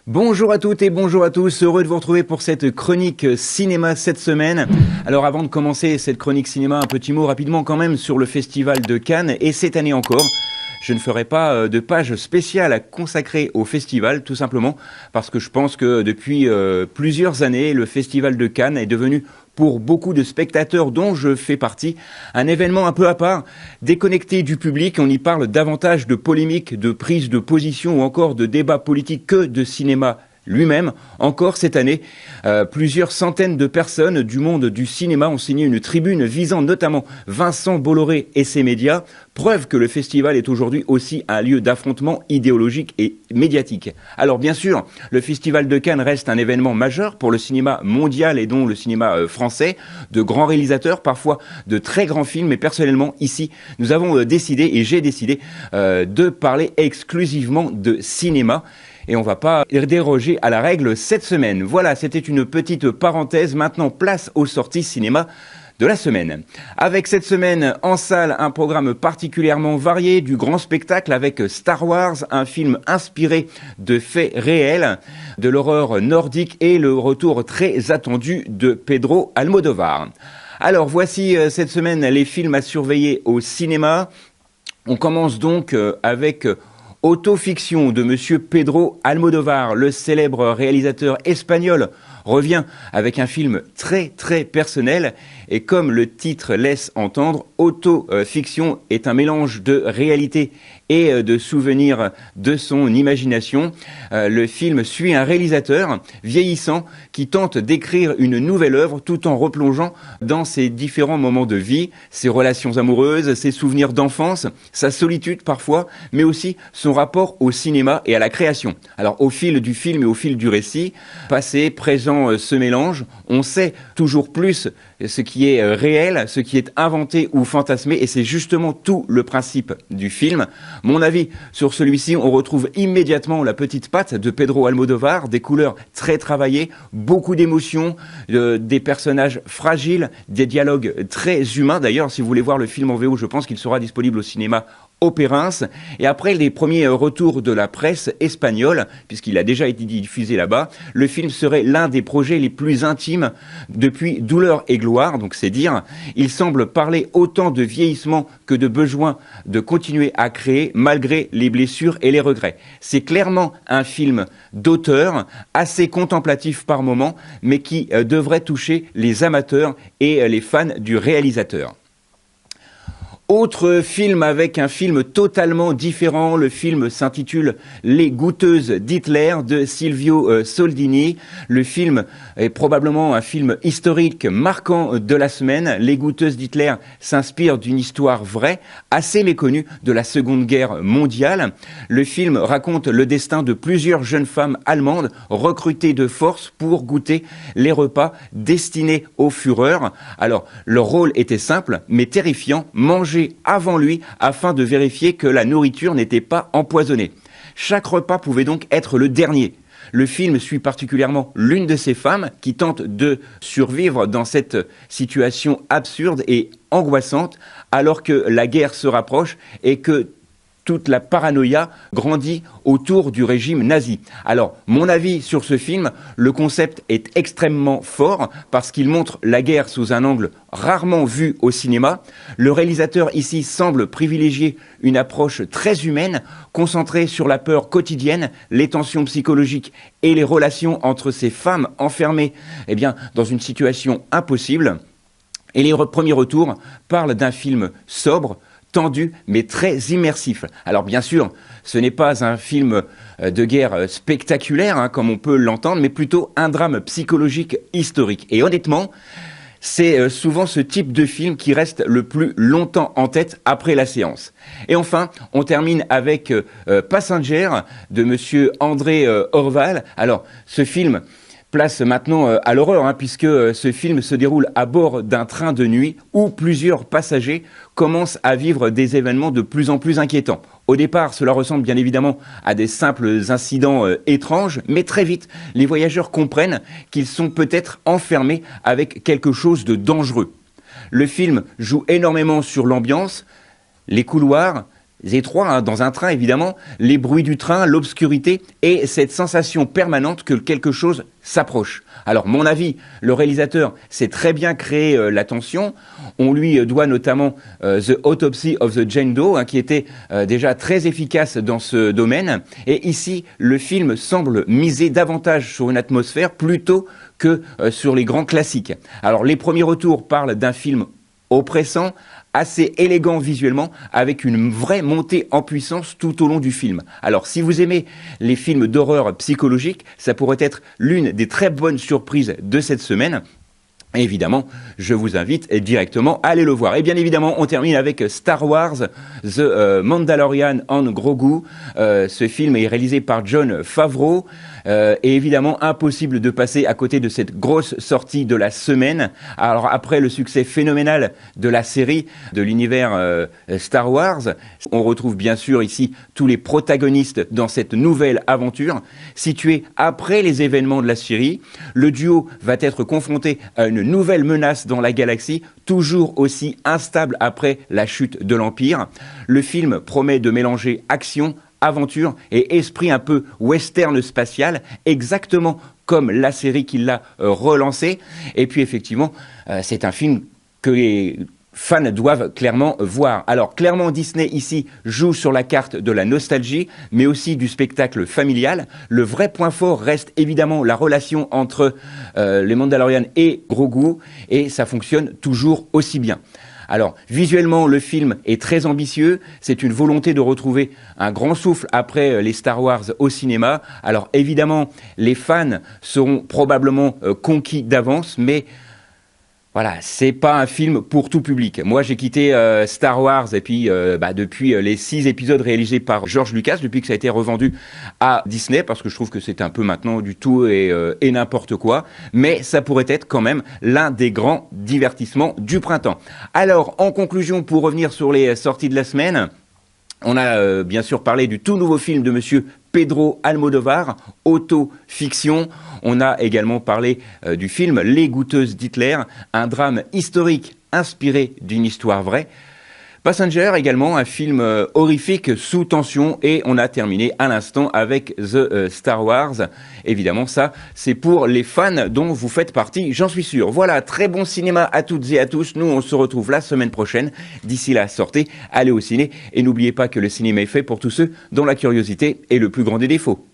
Bonjour à toutes et bonjour à tous, heureux de vous retrouver pour cette chronique cinéma cette semaine. Alors avant de commencer cette chronique cinéma, un petit mot rapidement quand même sur le Festival de Cannes. Et cette année encore, je ne ferai pas de page spéciale à consacrer au festival, tout simplement parce que je pense que depuis plusieurs années, le Festival de Cannes est devenu, pour beaucoup de spectateurs dont je fais partie, un événement un peu à part, déconnecté du public. On y parle davantage de polémiques, de prises de position ou encore de débats politiques que de cinéma lui-même. Encore cette année, plusieurs centaines de personnes du monde du cinéma ont signé une tribune visant notamment Vincent Bolloré et ses médias, preuve que le festival est aujourd'hui aussi un lieu d'affrontement idéologique et médiatique. Alors bien sûr, le Festival de Cannes reste un événement majeur pour le cinéma mondial et dont le cinéma français, de grands réalisateurs, parfois de très grands films, mais personnellement ici, nous avons décidé, et j'ai décidé, de parler exclusivement de cinéma. Et on ne va pas déroger à la règle cette semaine. Voilà, c'était une petite parenthèse. Maintenant, place aux sorties cinéma de la semaine. Avec cette semaine en salle un programme particulièrement varié, du grand spectacle avec Star Wars, un film inspiré de faits réels, de l'horreur nordique et le retour très attendu de Pedro Almodóvar. Alors voici cette semaine les films à surveiller au cinéma. On commence donc avec Autofiction de Monsieur Pedro Almodóvar, le célèbre réalisateur espagnol, revient avec un film très personnel et comme le titre laisse entendre, Autofiction est un mélange de réalité et de souvenirs de son imagination. Le film suit un réalisateur vieillissant qui tente d'écrire une nouvelle œuvre tout en replongeant dans ses différents moments de vie, ses relations amoureuses, ses souvenirs d'enfance, sa solitude parfois, mais aussi son rapport au cinéma et à la création. Alors au fil du film et au fil du récit, passé, présent se mélangent, on sait toujours plus ce qui est réel, ce qui est inventé ou fantasmé, et c'est justement tout le principe du film. Mon avis sur celui-ci, on retrouve immédiatement la petite patte de Pedro Almodóvar, des couleurs très travaillées, beaucoup d'émotions, des personnages fragiles, des dialogues très humains. D'ailleurs, si vous voulez voir le film en VO, je pense qu'il sera disponible au cinéma Opérins. Et après les premiers retours de la presse espagnole, puisqu'il a déjà été diffusé là-bas, le film serait l'un des projets les plus intimes depuis Douleur et gloire, donc c'est dire. Il semble parler autant de vieillissement que de besoin de continuer à créer malgré les blessures et les regrets. C'est clairement un film d'auteur, assez contemplatif par moments, mais qui devrait toucher les amateurs et les fans du réalisateur. Autre film avec un film totalement différent, le film s'intitule Les goûteuses d'Hitler de Silvio Soldini. Le film est probablement un film historique marquant de la semaine. Les goûteuses d'Hitler s'inspire d'une histoire vraie, assez méconnue de la Seconde Guerre mondiale. Le film raconte le destin de plusieurs jeunes femmes allemandes recrutées de force pour goûter les repas destinés aux Führers. Alors, leur rôle était simple mais terrifiant, manger avant lui afin de vérifier que la nourriture n'était pas empoisonnée. Chaque repas pouvait donc être le dernier. Le film suit particulièrement l'une de ces femmes qui tente de survivre dans cette situation absurde et angoissante alors que la guerre se rapproche et que toute la paranoïa grandit autour du régime nazi. Alors, mon avis sur ce film, le concept est extrêmement fort parce qu'il montre la guerre sous un angle rarement vu au cinéma. Le réalisateur ici semble privilégier une approche très humaine, concentrée sur la peur quotidienne, les tensions psychologiques et les relations entre ces femmes enfermées dans une situation impossible. Et les premiers retours parlent d'un film sobre, tendu, mais très immersif. Alors bien sûr, ce n'est pas un film de guerre spectaculaire, comme on peut l'entendre, mais plutôt un drame psychologique historique. Et honnêtement, c'est souvent ce type de film qui reste le plus longtemps en tête après la séance. Et enfin, on termine avec Passenger de monsieur André Horval. Alors, ce film place maintenant à l'horreur, puisque ce film se déroule à bord d'un train de nuit où plusieurs passagers commencent à vivre des événements de plus en plus inquiétants. Au départ, cela ressemble bien évidemment à des simples incidents étranges, mais très vite, les voyageurs comprennent qu'ils sont peut-être enfermés avec quelque chose de dangereux. Le film joue énormément sur l'ambiance, les couloirs, étroit, hein, dans un train évidemment, les bruits du train, l'obscurité et cette sensation permanente que quelque chose s'approche. Alors mon avis, le réalisateur sait très bien créer la tension. On lui doit notamment The Autopsy of the Jane Doe, hein, qui était déjà très efficace dans ce domaine. Et ici, le film semble miser davantage sur une atmosphère plutôt que sur les grands classiques. Alors les premiers retours parlent d'un film oppressant, assez élégant visuellement, avec une vraie montée en puissance tout au long du film. Alors, si vous aimez les films d'horreur psychologique, ça pourrait être l'une des très bonnes surprises de cette semaine. Et évidemment, je vous invite directement à aller le voir. Et bien évidemment, on termine avec Star Wars, The Mandalorian and Grogu. Ce film est réalisé par Jon Favreau. Et évidemment, impossible de passer à côté de cette grosse sortie de la semaine. Alors après le succès phénoménal de la série, de l'univers Star Wars, on retrouve bien sûr ici tous les protagonistes dans cette nouvelle aventure. Située après les événements de la série, le duo va être confronté à une nouvelle menace dans la galaxie, toujours aussi instable après la chute de l'Empire. Le film promet de mélanger action, aventure et esprit un peu western spatial, exactement comme la série qui l'a relancé. Et puis effectivement, c'est un film que les fans doivent clairement voir. Alors clairement, Disney ici joue sur la carte de la nostalgie, mais aussi du spectacle familial. Le vrai point fort reste évidemment la relation entre les Mandalorians et Grogu, et ça fonctionne toujours aussi bien. Alors, visuellement, le film est très ambitieux. C'est une volonté de retrouver un grand souffle après les Star Wars au cinéma. Alors, évidemment, les fans seront probablement conquis d'avance, mais voilà, c'est pas un film pour tout public. Moi, j'ai quitté Star Wars et puis depuis les 6 épisodes réalisés par George Lucas, depuis que ça a été revendu à Disney, parce que je trouve que c'est un peu maintenant du tout et n'importe quoi. Mais ça pourrait être quand même l'un des grands divertissements du printemps. Alors, en conclusion, pour revenir sur les sorties de la semaine, on a bien sûr parlé du tout nouveau film de monsieur Pedro Almodovar, Auto-fiction. On a également parlé du film Les Goûteuses d'Hitler, un drame historique inspiré d'une histoire vraie. Passenger également, un film horrifique sous tension, et on a terminé à l'instant avec The Star Wars. Évidemment, ça, c'est pour les fans dont vous faites partie, j'en suis sûr. Voilà, très bon cinéma à toutes et à tous. Nous, on se retrouve la semaine prochaine. D'ici là, sortez, allez au ciné, et n'oubliez pas que le cinéma est fait pour tous ceux dont la curiosité est le plus grand des défauts.